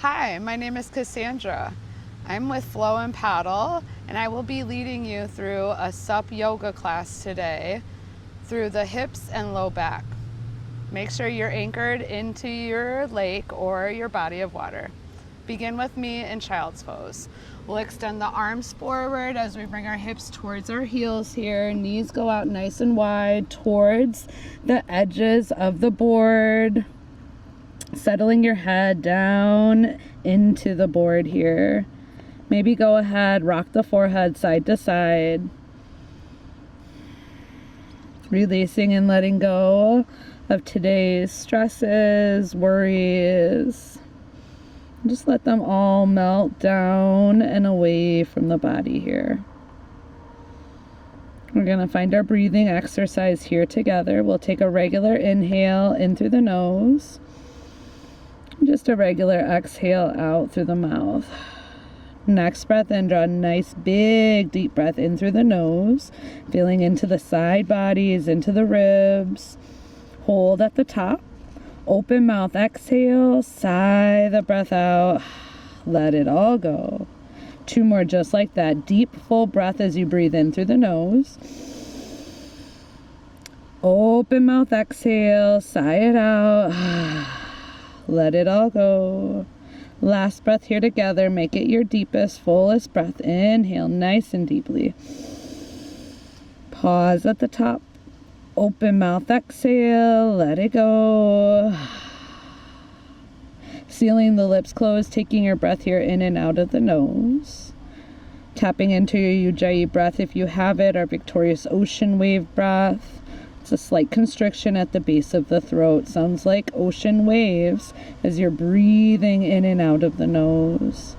Hi, my name is Cassandra. I'm with Flow&Paddle, and I will be leading you through a SUP Yoga class today through the hips and low back. Make sure you're anchored into your lake or your body of water. Begin with me in child's pose. We'll extend the arms forward as we bring our hips towards our heels here. Knees go out nice and wide towards the edges of the board. Settling your head down into the board here. Maybe go ahead, rock the forehead side to side. Releasing and letting go of today's stresses, worries. Just let them all melt down and away from the body here. We're going to find our breathing exercise here together. We'll take a regular inhale in through the nose. Just a regular exhale out through the mouth. Next breath in, draw a nice big deep breath in through the nose, feeling into the side bodies, into the ribs. Hold at the top. Open mouth, exhale, sigh the breath out. Let it all go. 2 more just like that. Deep, full breath as you breathe in through the nose. Open mouth, exhale, sigh it out. Let it all go. Last breath here together. Make it your deepest, fullest breath. Inhale nice and deeply. Pause at the top. Open mouth, exhale. Let it go. Sealing the lips closed, taking your breath here in and out of the nose. Tapping into your Ujjayi breath if you have it, our victorious ocean wave breath. It's a slight constriction at the base of the throat. Sounds like ocean waves as you're breathing in and out of the nose.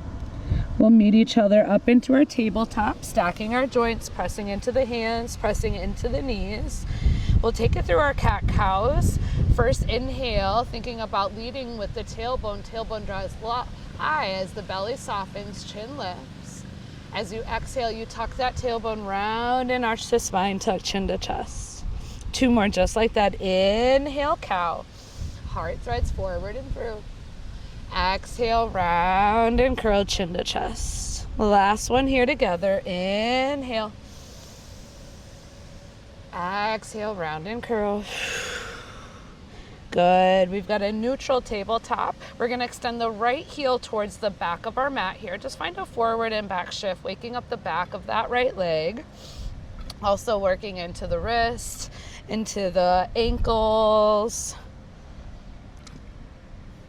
We'll meet each other up into our tabletop, stacking our joints, pressing into the hands, pressing into the knees. We'll take it through our cat-cows. First inhale, thinking about leading with the tailbone. Tailbone draws high as the belly softens, chin lifts. As you exhale, you tuck that tailbone round and arch the spine, tuck chin to chest. 2 more just like that. Inhale, cow. Heart threads forward and through. Exhale, round and curl, chin to chest. Last one here together. Inhale. Exhale, round and curl. Good. We've got a neutral tabletop. We're going to extend the right heel towards the back of our mat here. Just find a forward and back shift, waking up the back of that right leg. Also working into the wrist, into the ankles.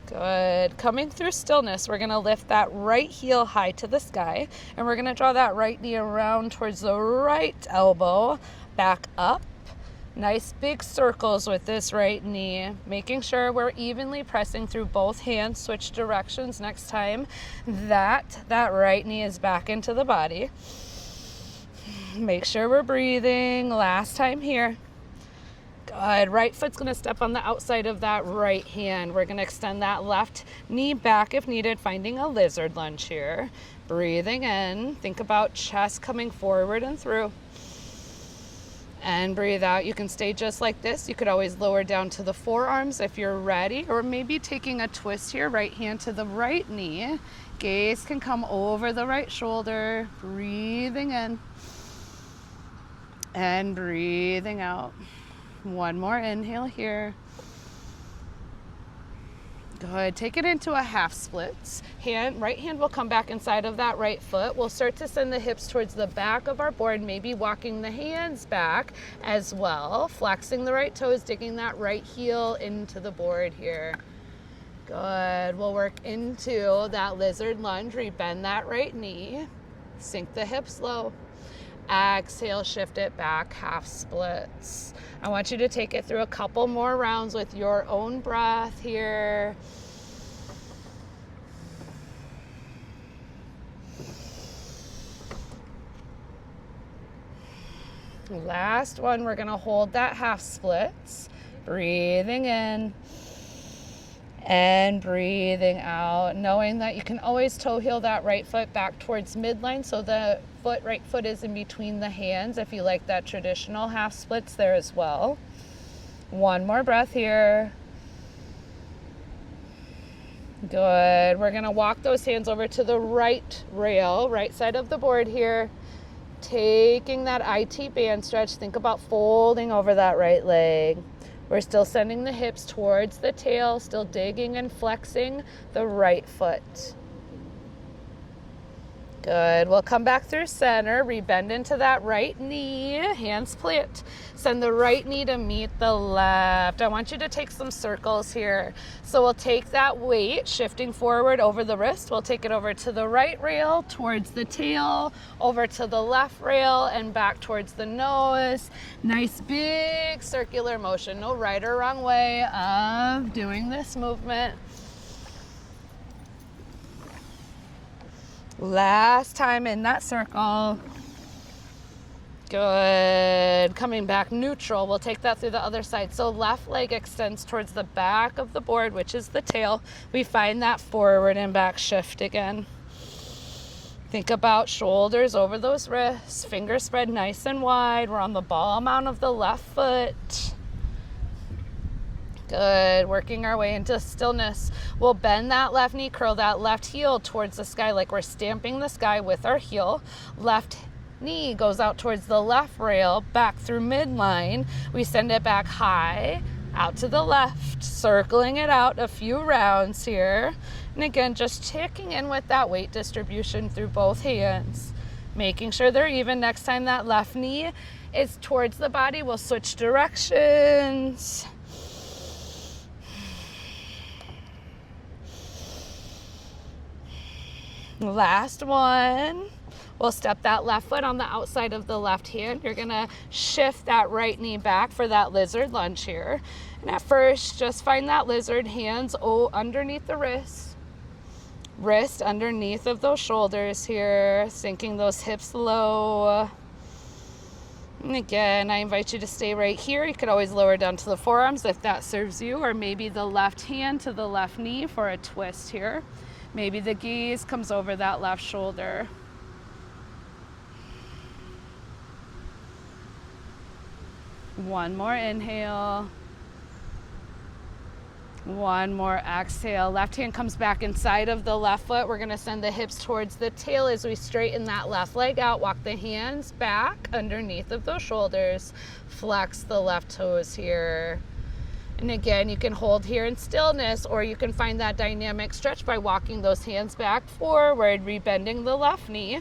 Good. Coming through stillness, we're going to lift that right heel high to the sky, and we're going to draw that right knee around towards the right elbow, back up. Nice big circles with this right knee, making sure we're evenly pressing through both hands. Switch directions next time that right knee is back into the body. Make sure we're breathing. Last time here. Good. Right foot's going to step on the outside of that right hand. We're going to extend that left knee back if needed, finding a lizard lunge here. Breathing in. Think about chest coming forward and through. And breathe out. You can stay just like this. You could always lower down to the forearms if you're ready, or maybe taking a twist here, right hand to the right knee. Gaze can come over the right shoulder. Breathing in. And breathing out. 1 more inhale here. Good. Take it into a half splits. Right hand will come back inside of that right foot. We'll start to send the hips towards the back of our board, maybe walking the hands back as well. Flexing the right toes, digging that right heel into the board here. Good. We'll work into that lizard lunge. Rebend that right knee. Sink the hips low. Exhale, shift it back, half splits. I want you to take it through a couple more rounds with your own breath here. Last one, we're going to hold that half splits. Breathing in and breathing out, knowing that you can always toe heel that right foot back towards midline so the right foot is in between the hands if you like that traditional half splits there as well. 1 more breath here. Good. We're going to walk those hands over to the right rail, right side of the board here. Taking that IT band stretch, think about folding over that right leg. We're still sending the hips towards the tail, still digging and flexing the right foot. Good. We'll come back through center, rebend into that right knee, hands plant. Send the right knee to meet the left. I want you to take some circles here. So we'll take that weight, shifting forward over the wrist. We'll take it over to the right rail, towards the tail, over to the left rail, and back towards the nose. Nice big circular motion. No right or wrong way of doing this movement. Last time in that circle. Good. Coming back neutral. We'll take that through the other side. So left leg extends towards the back of the board, which is the tail. We find that forward and back shift again. Think about shoulders over those wrists. Fingers spread nice and wide. We're on the ball mount of the left foot. Good. Working our way into stillness. We'll bend that left knee, curl that left heel towards the sky like we're stamping the sky with our heel. Left knee goes out towards the left rail, back through midline. We send it back high, out to the left, circling it out a few rounds here. And again, just checking in with that weight distribution through both hands. Making sure they're even. Next time that left knee is towards the body, we'll switch directions. Last one. We'll step that left foot on the outside of the left hand. You're gonna shift that right knee back for that lizard lunge here. And at first, just find that lizard, hands underneath the wrist underneath of those shoulders here, sinking those hips low. And again, I invite you to stay right here. You could always lower down to the forearms if that serves you, or maybe the left hand to the left knee for a twist here. Maybe the gaze comes over that left shoulder. One more inhale. One more exhale. Left hand comes back inside of the left foot. We're going to send the hips towards the tail as we straighten that left leg out. Walk the hands back underneath of those shoulders. Flex the left toes here. And again, you can hold here in stillness, or you can find that dynamic stretch by walking those hands back forward, rebending the left knee.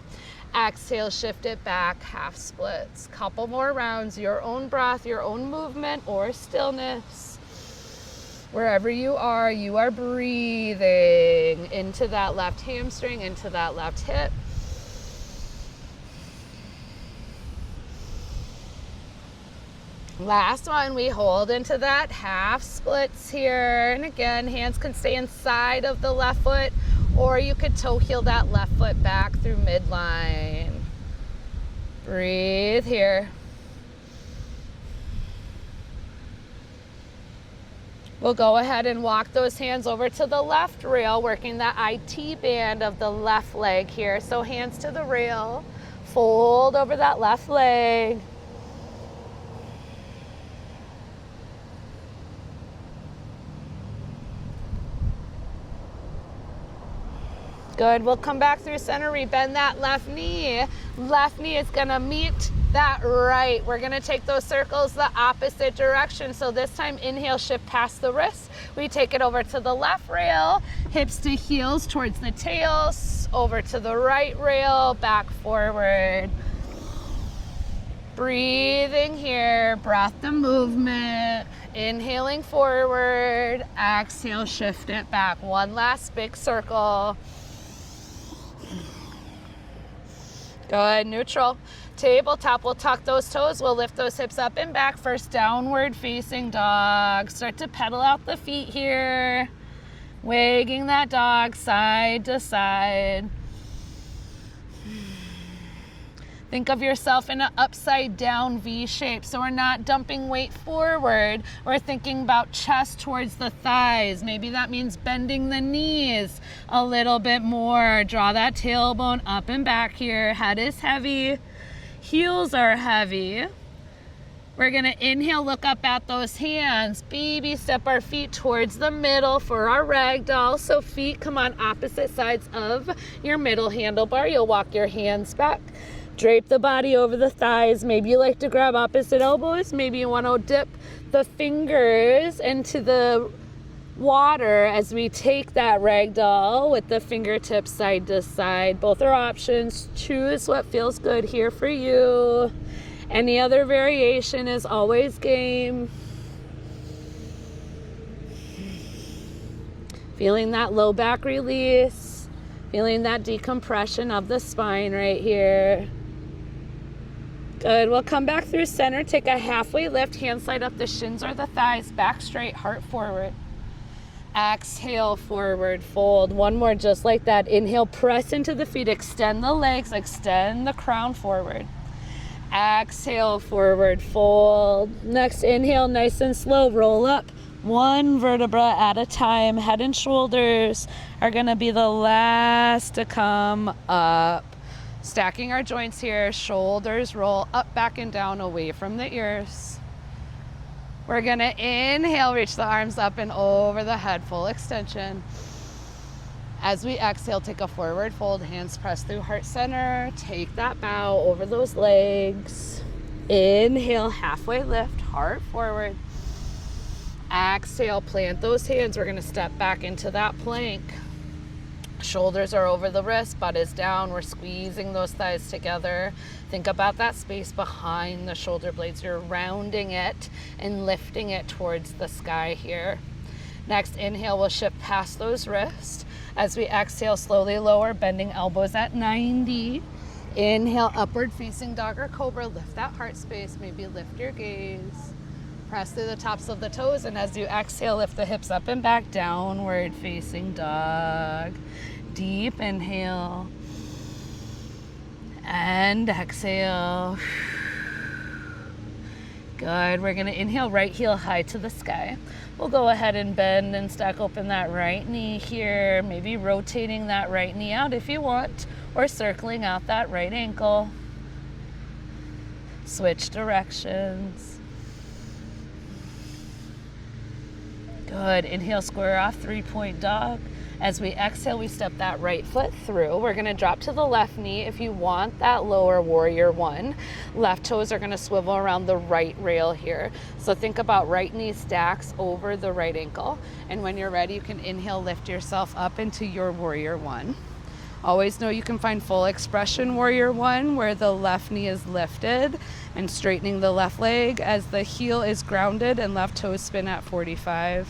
Exhale, shift it back, half splits. Couple more rounds, your own breath, your own movement, or stillness. Wherever you are breathing into that left hamstring, into that left hip. Last one, we hold into that half splits here. And again, hands can stay inside of the left foot, or you could toe heel that left foot back through midline. Breathe here. We'll go ahead and walk those hands over to the left rail, working that IT band of the left leg here. So hands to the rail, fold over that left leg. Good. We'll come back through center, rebend that left knee. Left knee is going to meet that right. We're going to take those circles the opposite direction. So this time, inhale, shift past the wrist. We take it over to the left rail, hips to heels towards the tails, over to the right rail, back forward. Breathing here, breath the movement. Inhaling forward, exhale, shift it back. One last big circle. Good, neutral. Tabletop, we'll tuck those toes, we'll lift those hips up and back. First downward facing dog. Start to pedal out the feet here. Wagging that dog side to side. Think of yourself in an upside down V shape. So we're not dumping weight forward. We're thinking about chest towards the thighs. Maybe that means bending the knees a little bit more. Draw that tailbone up and back here. Head is heavy. Heels are heavy. We're gonna inhale, look up at those hands. Baby step our feet towards the middle for our ragdoll. So feet come on opposite sides of your middle handlebar. You'll walk your hands back. Drape the body over the thighs. Maybe you like to grab opposite elbows. Maybe you want to dip the fingers into the water as we take that ragdoll with the fingertips side to side. Both are options. Choose what feels good here for you. Any other variation is always game. Feeling that low back release. Feeling that decompression of the spine right here. Good. We'll come back through center. Take a halfway lift. Hand slide up the shins or the thighs. Back straight. Heart forward. Exhale, forward fold. One more just like that. Inhale, press into the feet. Extend the legs. Extend the crown forward. Exhale, forward fold. Next inhale, nice and slow, roll up. One vertebra at a time. Head and shoulders are going to be the last to come up. Stacking our joints here. Shoulders roll up, back, and down away from the ears. We're going to inhale, reach the arms up and over the head, full extension. As we exhale, take a forward fold, hands press through heart center. Take that bow over those legs. Inhale, halfway lift, heart forward. Exhale, plant those hands. We're going to step back into that plank. Shoulders are over the wrist, butt is down. We're squeezing those thighs together. Think about that space behind the shoulder blades. You're rounding it and lifting it towards the sky here. Next inhale, we'll shift past those wrists. As we exhale, slowly lower, bending elbows at 90. Inhale, upward facing dog or cobra. Lift that heart space. Maybe lift your gaze. Press through the tops of the toes. And as you exhale, lift the hips up and back, downward facing dog. Deep inhale. And exhale. Good. We're going to inhale, right heel high to the sky. We'll go ahead and bend and stack open that right knee here. Maybe rotating that right knee out if you want, or circling out that right ankle. Switch directions. Good. Inhale, square off, 3-point dog. As we exhale, we step that right foot through. We're going to drop to the left knee if you want that lower warrior one. Left toes are going to swivel around the right rail here. So think about right knee stacks over the right ankle. And when you're ready, you can inhale, lift yourself up into your warrior one. Always know you can find full expression warrior one where the left knee is lifted and straightening the left leg as the heel is grounded and left toes spin at 45.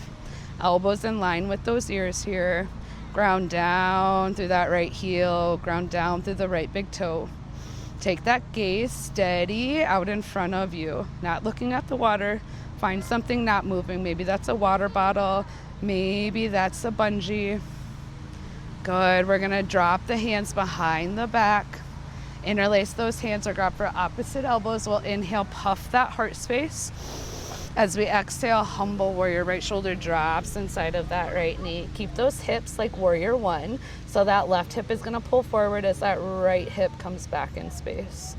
Elbows in line with those ears here. Ground down through that right heel. Ground down through the right big toe. Take that gaze steady out in front of you. Not looking at the water. Find something not moving. Maybe that's a water bottle. Maybe that's a bungee. Good. We're going to drop the hands behind the back. Interlace those hands or grab for opposite elbows. We'll inhale, puff that heart space. As we exhale, humble warrior, right shoulder drops inside of that right knee. Keep those hips like warrior one. So that left hip is gonna pull forward as that right hip comes back in space.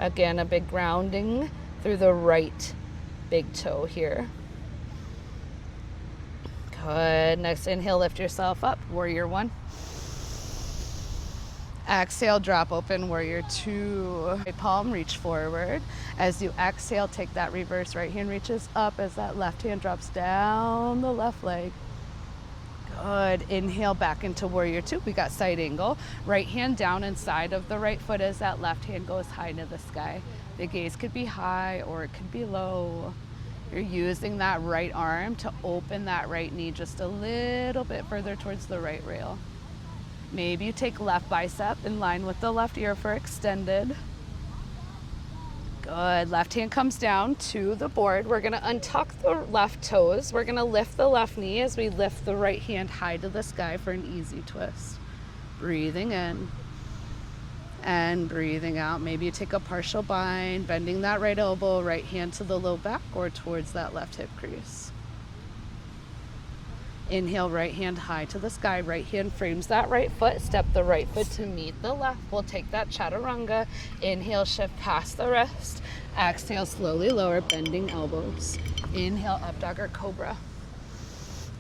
Again, a big grounding through the right big toe here. Good. Next inhale, lift yourself up, warrior one. Exhale, drop open, warrior two. Right palm, reach forward. As you exhale, take that reverse right hand reaches up as that left hand drops down the left leg. Good. Inhale back into warrior two. We got side angle. Right hand down inside of the right foot as that left hand goes high to the sky. The gaze could be high or it could be low. You're using that right arm to open that right knee just a little bit further towards the right rail. Maybe you take left bicep in line with the left ear for extended. Good. Left hand comes down to the board. We're going to untuck the left toes. We're going to lift the left knee as we lift the right hand high to the sky for an easy twist. Breathing in and breathing out. Maybe you take a partial bind, bending that right elbow, right hand to the low back or towards that left hip crease. Inhale, right hand high to the sky. Right hand frames that right foot. Step the right foot to meet the left. We'll take that chaturanga. Inhale, shift past the wrist. Exhale, slowly lower, bending elbows. Inhale, up dog or cobra.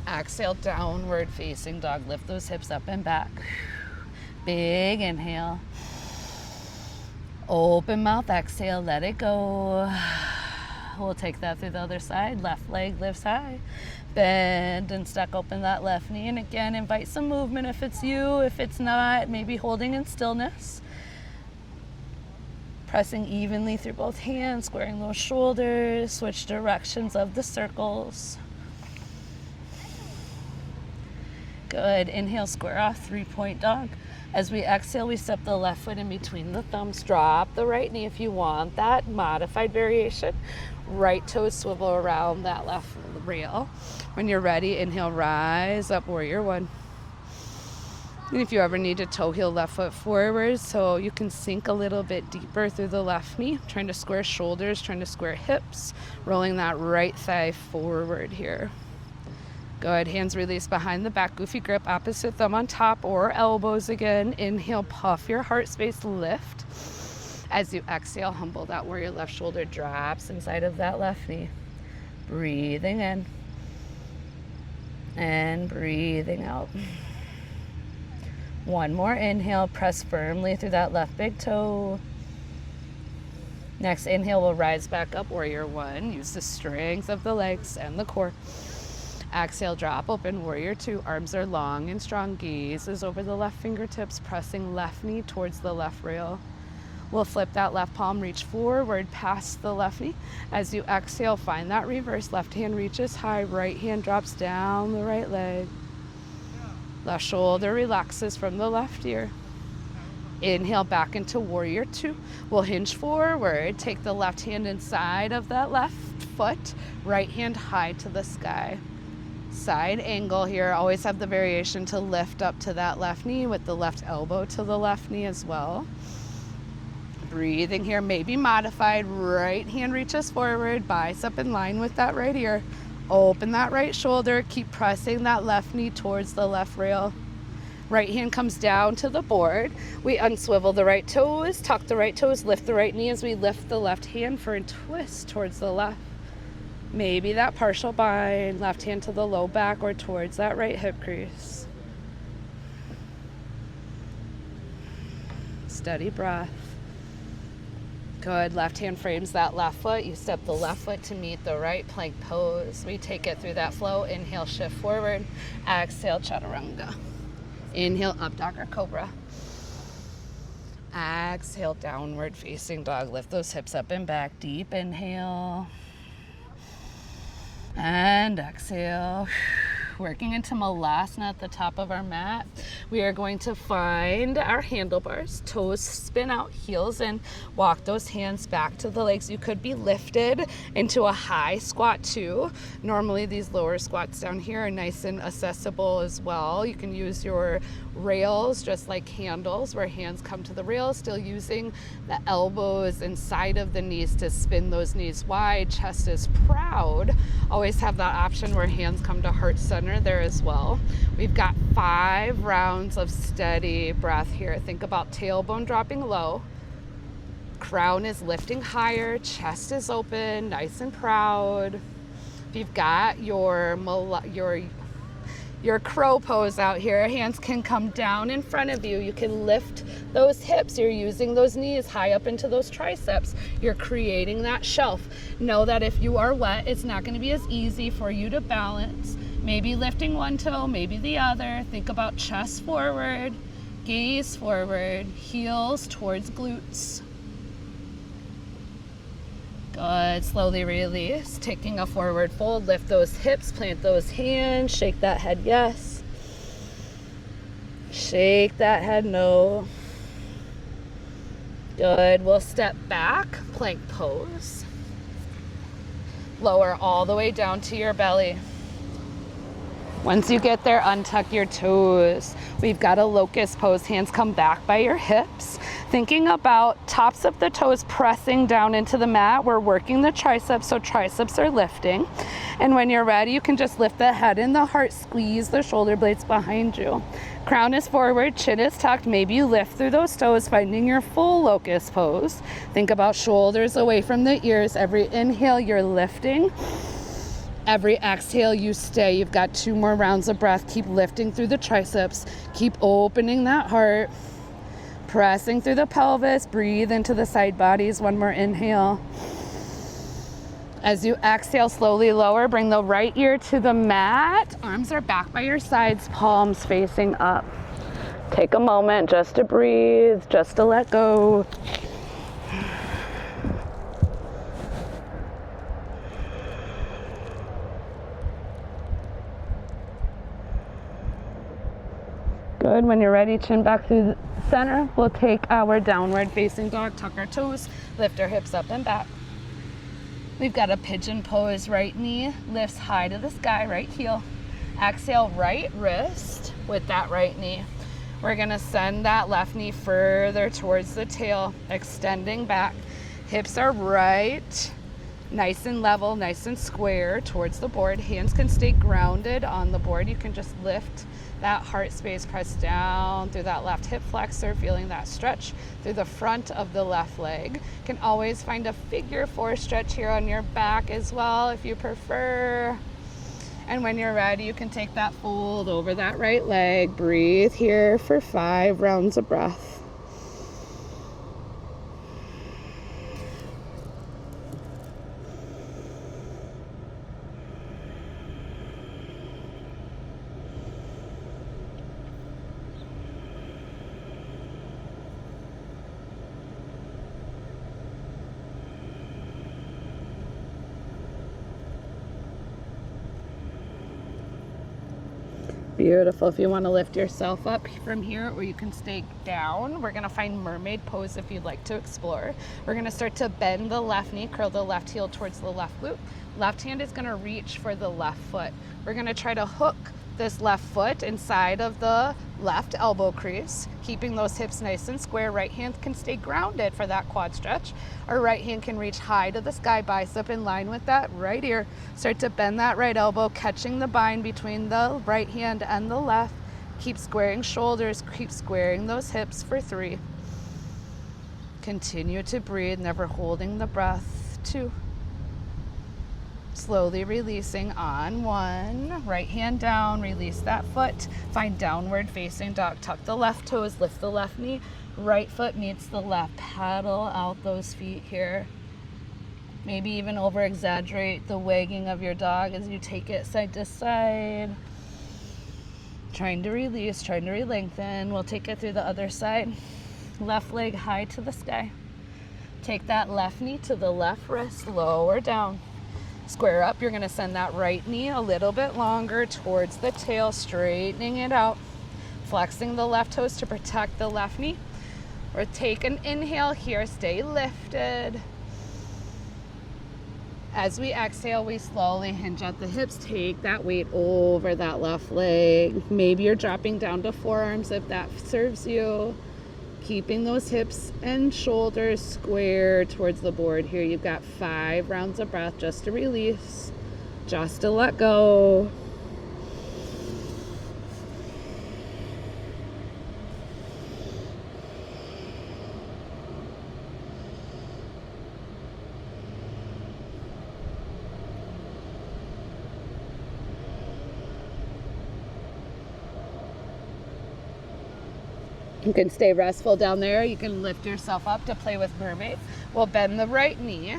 Exhale, downward facing dog. Lift those hips up and back. Big inhale. Open mouth, exhale, let it go. We'll take that through the other side. Left leg lifts high. Bend and stack open that left knee. And again, invite some movement if it's you. If it's not, maybe holding in stillness. Pressing evenly through both hands, squaring those shoulders. Switch directions of the circles. Good. Inhale, square off, 3-point dog. As we exhale, we step the left foot in between the thumbs. Drop the right knee if you want that modified variation. Right toes swivel around that left rail. When you're ready, inhale, rise up, warrior one. And if you ever need to toe heel left foot forward so you can sink a little bit deeper through the left knee, trying to square shoulders, trying to square hips, rolling that right thigh forward here. Good. Hands release behind the back. Goofy grip. Opposite thumb on top or elbows again. Inhale, puff your heart space. Lift. As you exhale, humble that warrior. Left shoulder drops inside of that left knee. Breathing in. And breathing out. One more inhale. Press firmly through that left big toe. Next inhale, we'll rise back up. Warrior one. Use the strength of the legs and the core. Exhale, drop open, warrior two. Arms are long and strong. Gaze is over the left fingertips, pressing left knee towards the left rail. We'll flip that left palm, reach forward past the left knee. As you exhale, find that reverse. Left hand reaches high, right hand drops down the right leg. Left shoulder relaxes from the left ear. Inhale back into warrior two. We'll hinge forward. Take the left hand inside of that left foot. Right hand high to the sky. Side angle here. Always have the variation to lift up to that left knee with the left elbow to the left knee as well. Breathing here may be modified. Right hand reaches forward. Bicep in line with that right ear. Open that right shoulder. Keep pressing that left knee towards the left rail. Right hand comes down to the board. We unswivel the right toes, tuck the right toes, lift the right knee as we lift the left hand for a twist towards the left. Maybe that partial bind, left hand to the low back or towards that right hip crease. Steady breath. Good. Left hand frames that left foot. You step the left foot to meet the right plank pose. We take it through that flow. Inhale, shift forward. Exhale, chaturanga. Inhale, up dog or cobra. Exhale, downward facing dog. Lift those hips up and back. Deep inhale. And exhale. Working into Malasana at the top of our mat. We are going to find our handlebars. Toes spin out, heels in. Walk those hands back to the legs. You could be lifted into a high squat too. Normally these lower squats down here are nice and accessible as well. You can use your rails just like handles where hands come to the rails, still using the elbows inside of the knees to spin those knees wide. Chest is proud. Always have that option where hands come to heart center there as well. We've got 5 rounds of steady breath here. Think about tailbone dropping low. Crown is lifting higher. Chest is open, nice and proud. If you've got your crow pose out here, hands can come down in front of you. You can lift those hips. You're using those knees high up into those triceps. You're creating that shelf. Know that if you are wet, it's not going to be as easy for you to balance. Maybe lifting one toe, maybe the other. Think about chest forward, gaze forward, heels towards glutes. Good. Slowly release. Taking a forward fold. Lift those hips. Plant those hands. Shake that head yes. Shake that head no. Good. We'll step back. Plank pose. Lower all the way down to your belly. Once you get there, untuck your toes. We've got a locust pose. Hands come back by your hips. Thinking about tops of the toes pressing down into the mat. We're working the triceps, so triceps are lifting. And when you're ready, you can just lift the head and the heart, squeeze the shoulder blades behind you. Crown is forward, chin is tucked. Maybe you lift through those toes, finding your full locust pose. Think about shoulders away from the ears. Every inhale, you're lifting. Every exhale, you stay. You've got 2 more rounds of breath. Keep lifting through the triceps. Keep opening that heart. Pressing through the pelvis. Breathe into the side bodies. 1 more inhale. As you exhale, slowly lower. Bring the right ear to the mat. Arms are back by your sides. Palms facing up. Take a moment just to breathe, just to let go. Good. When you're ready, chin back through the center. We'll take our downward facing dog, tuck our toes, lift our hips up and back. We've got a pigeon pose. Right knee lifts high to the sky, right heel. Exhale, right wrist with that right knee. We're gonna send that left knee further towards the tail, extending back. Hips are right, nice and level, nice and square towards the board. Hands can stay grounded on the board. You can just lift that heart space, press down through that left hip flexor, feeling that stretch through the front of the left leg. Can always find a figure 4 stretch here on your back as well if you prefer. And when you're ready, you can take that fold over that right leg. Breathe here for 5 rounds of breath. Beautiful. If you want to lift yourself up from here, or you can stay down, we're going to find mermaid pose if you'd like to explore. We're going to start to bend the left knee, curl the left heel towards the left glute. Left hand is going to reach for the left foot. We're going to try to hook this left foot inside of the left elbow crease, keeping those hips nice and square. Right hand can stay grounded for that quad stretch. Our right hand can reach high to the sky, bicep in line with that right ear. Start to bend that right elbow, catching the bind between the right hand and the left. Keep squaring shoulders, keep squaring those hips for 3. Continue to breathe, never holding the breath. 2. Slowly releasing on 1. Right hand down, release that foot. Find downward facing dog. Tuck the left toes, lift the left knee. Right foot meets the left. Paddle out those feet here. Maybe even over exaggerate the wagging of your dog as you take it side to side. Trying to release, trying to re-lengthen. We'll take it through the other side. Left leg high to the sky. Take that left knee to the left wrist, lower down. Square up. You're going to send that right knee a little bit longer towards the tail, straightening it out. Flexing the left toes to protect the left knee. Or take an inhale here. Stay lifted. As we exhale, we slowly hinge at the hips. Take that weight over that left leg. Maybe you're dropping down to forearms if that serves you. Keeping those hips and shoulders square towards the board here. You've got 5 rounds of breath just to release, just to let go. You can stay restful down there. You can lift yourself up to play with mermaid. We'll bend the right knee.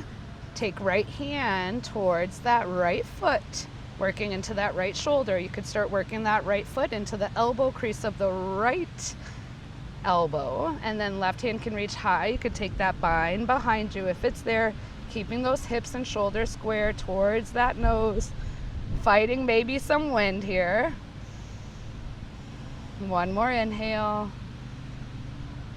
Take right hand towards that right foot, working into that right shoulder. You could start working that right foot into the elbow crease of the right elbow. And then left hand can reach high. You could take that bind behind you if it's there, keeping those hips and shoulders square towards that nose. Fighting maybe some wind here. 1 more inhale.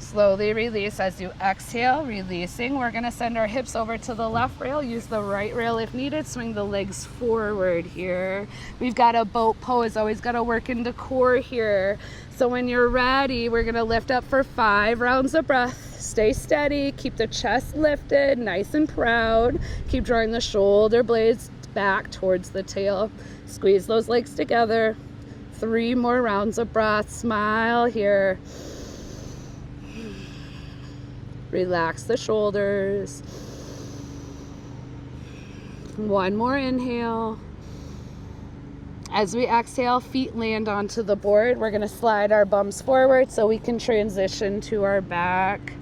Slowly release as you exhale, releasing. We're gonna send our hips over to the left rail, use the right rail if needed, swing the legs forward here. We've got a boat pose, always gotta work into core here. So when you're ready, we're gonna lift up for 5 rounds of breath. Stay steady, keep the chest lifted, nice and proud. Keep drawing the shoulder blades back towards the tail. Squeeze those legs together. 3 more rounds of breath, smile here. Relax the shoulders. 1 more inhale. As we exhale, feet land onto the board. We're gonna slide our bums forward so we can transition to our back.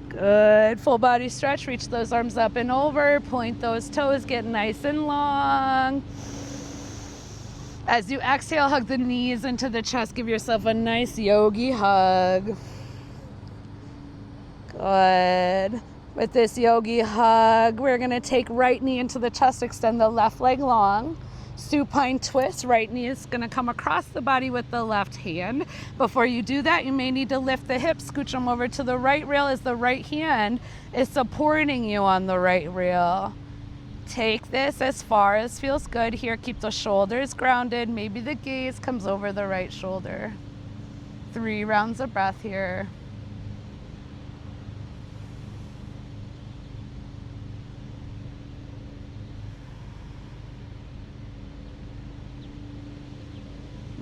Good, full body stretch. Reach those arms up and over. Point those toes, get nice and long. As you exhale, hug the knees into the chest. Give yourself a nice yogi hug. Good. With this yogi hug, we're gonna take right knee into the chest, extend the left leg long. Supine twist, right knee is gonna come across the body with the left hand. Before you do that, you may need to lift the hips, scooch them over to the right rail as the right hand is supporting you on the right rail. Take this as far as feels good here. Keep the shoulders grounded. Maybe the gaze comes over the right shoulder. 3 rounds of breath here.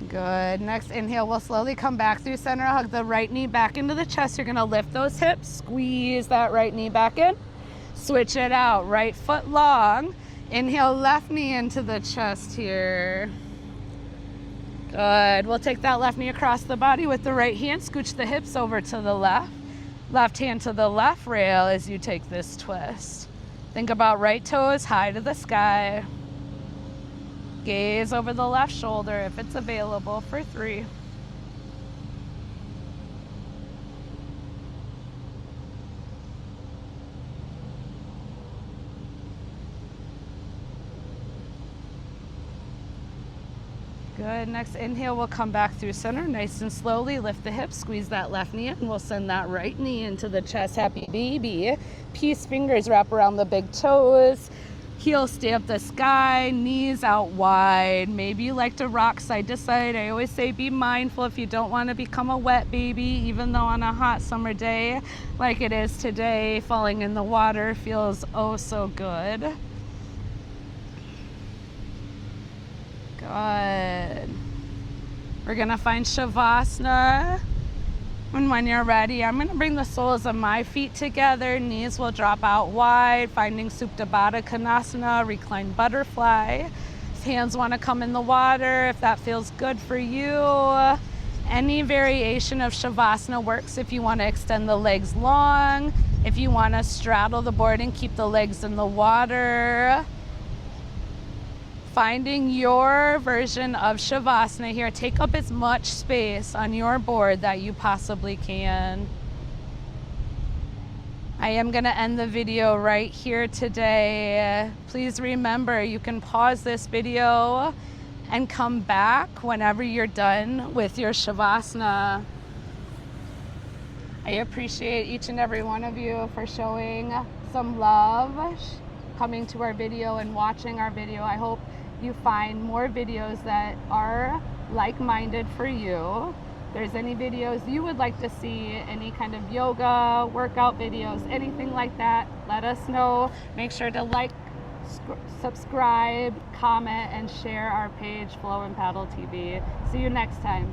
Good. Next inhale, we'll slowly come back through center. Hug the right knee back into the chest. You're going to lift those hips. Squeeze that right knee back in. Switch it out. Right foot long. Inhale, left knee into the chest here. Good. We'll take that left knee across the body with the right hand. Scooch the hips over to the left. Left hand to the left rail as you take this twist. Think about right toes high to the sky. Gaze over the left shoulder if it's available for 3. Good. Next inhale, we'll come back through center. Nice and slowly lift the hips, squeeze that left knee in. We'll send that right knee into the chest. Happy baby. Peace fingers wrap around the big toes. Heels stay up the sky, knees out wide. Maybe you like to rock side to side. I always say be mindful if you don't want to become a wet baby, even though on a hot summer day like it is today, falling in the water feels oh so good. Good. We're gonna find Shavasana. And when you're ready, I'm gonna bring the soles of my feet together. Knees will drop out wide, finding Supta Baddha Konasana, reclined butterfly. If hands wanna come in the water, if that feels good for you. Any variation of Shavasana works if you wanna extend the legs long, if you wanna straddle the board and keep the legs in the water. Finding your version of Shavasana here. Take up as much space on your board that you possibly can. I am going to end the video right here today. Please remember, you can pause this video and come back whenever you're done with your Shavasana. I appreciate each and every one of you for showing some love, coming to our video and watching our video. I hope you find more videos that are like-minded for you. If there's any videos you would like to see, any kind of yoga, workout videos, anything like that, let us know. Make sure to like, subscribe, comment, and share our page, Flow and Paddle TV. See you next time.